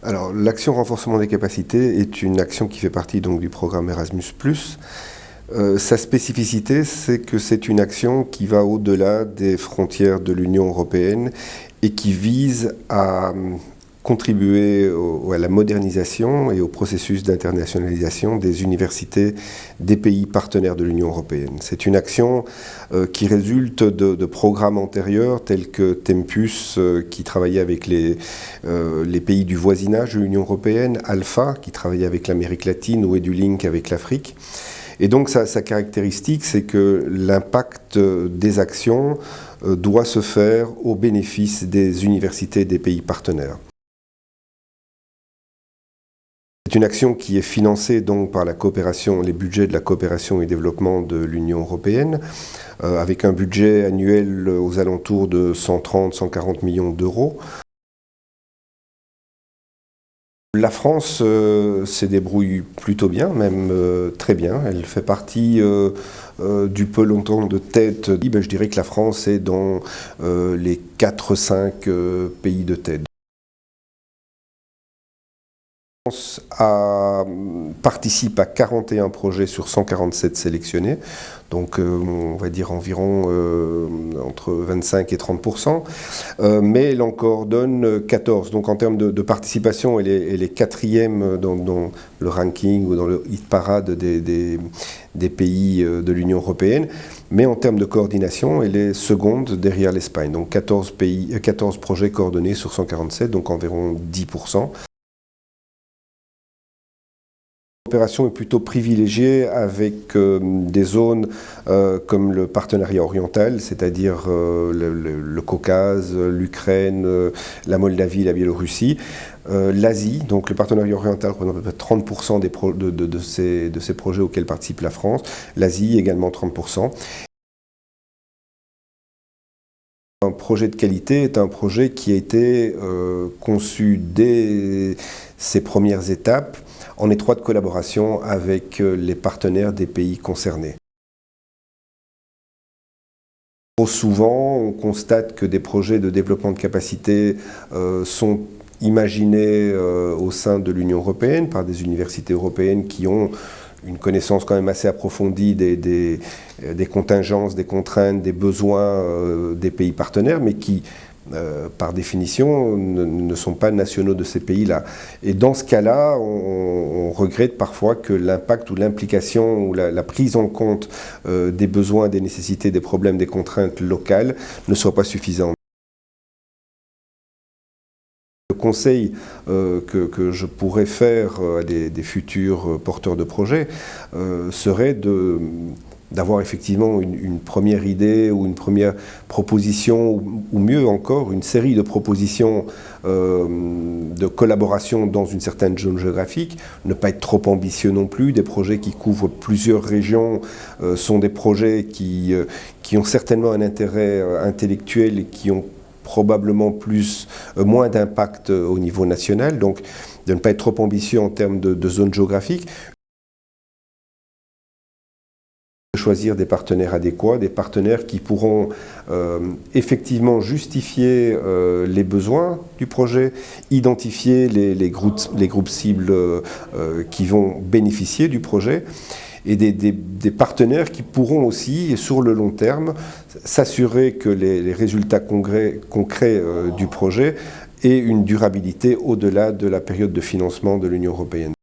Alors, l'action renforcement des capacités est une action qui fait partie donc, du programme Erasmus+. Sa spécificité, c'est que c'est une action qui va au-delà des frontières de l'Union européenne et qui vise à contribuer à la modernisation et au processus d'internationalisation des universités des pays partenaires de l'Union européenne. C'est une action qui résulte de programmes antérieurs tels que Tempus, qui travaillait avec les pays du voisinage de l'Union européenne, Alpha, qui travaillait avec l'Amérique latine, ou EduLink avec l'Afrique. Et donc sa caractéristique, c'est que l'impact des actions doit se faire au bénéfice des universités des pays partenaires. C'est une action qui est financée donc par la coopération, les budgets de la coopération et développement de l'Union européenne, avec un budget annuel aux alentours de 130-140 millions d'euros. La France se débrouille plutôt bien, même très bien. Elle fait partie du peloton de tête. Je dirais que la France est dans les 4-5 pays de tête. La France participe à 41 projets sur 147 sélectionnés, donc on va dire environ entre 25 et 30%, mais elle en coordonne 14. Donc en termes de participation, elle est quatrième dans le ranking ou dans le hit parade des pays de l'Union européenne, mais en termes de coordination, elle est seconde derrière l'Espagne. Donc 14 projets coordonnés sur 147, donc environ 10%. L'opération est plutôt privilégiée avec des zones comme le partenariat oriental, c'est-à-dire le Caucase, l'Ukraine, la Moldavie, la Biélorussie, l'Asie. Donc le partenariat oriental représente à peu près 30% de ces projets auxquels participe la France, l'Asie également 30%. Un projet de qualité est un projet qui a été conçu dès ses premières étapes en étroite collaboration avec les partenaires des pays concernés. Trop souvent, on constate que des projets de développement de capacité sont imaginés au sein de l'Union européenne par des universités européennes qui ont une connaissance quand même assez approfondie des contingences, des contraintes, des besoins des pays partenaires, mais qui, par définition, ne sont pas nationaux de ces pays-là. Et dans ce cas-là, on regrette parfois que l'impact ou l'implication ou la prise en compte des besoins, des nécessités, des problèmes, des contraintes locales ne soit pas suffisante. Le conseil que je pourrais faire à des futurs porteurs de projets serait d'avoir effectivement une première idée ou une première proposition, ou mieux encore, une série de propositions de collaboration dans une certaine zone géographique, ne pas être trop ambitieux non plus. Des projets qui couvrent plusieurs régions sont des projets qui ont certainement un intérêt intellectuel et qui ont probablement moins d'impact au niveau national, donc de ne pas être trop ambitieux en termes de zone géographique. Choisir des partenaires adéquats, des partenaires qui pourront effectivement justifier les besoins du projet, identifier les groupes cibles qui vont bénéficier du projet, et des partenaires qui pourront aussi, sur le long terme, s'assurer que les résultats concrets du projet aient une durabilité au-delà de la période de financement de l'Union européenne.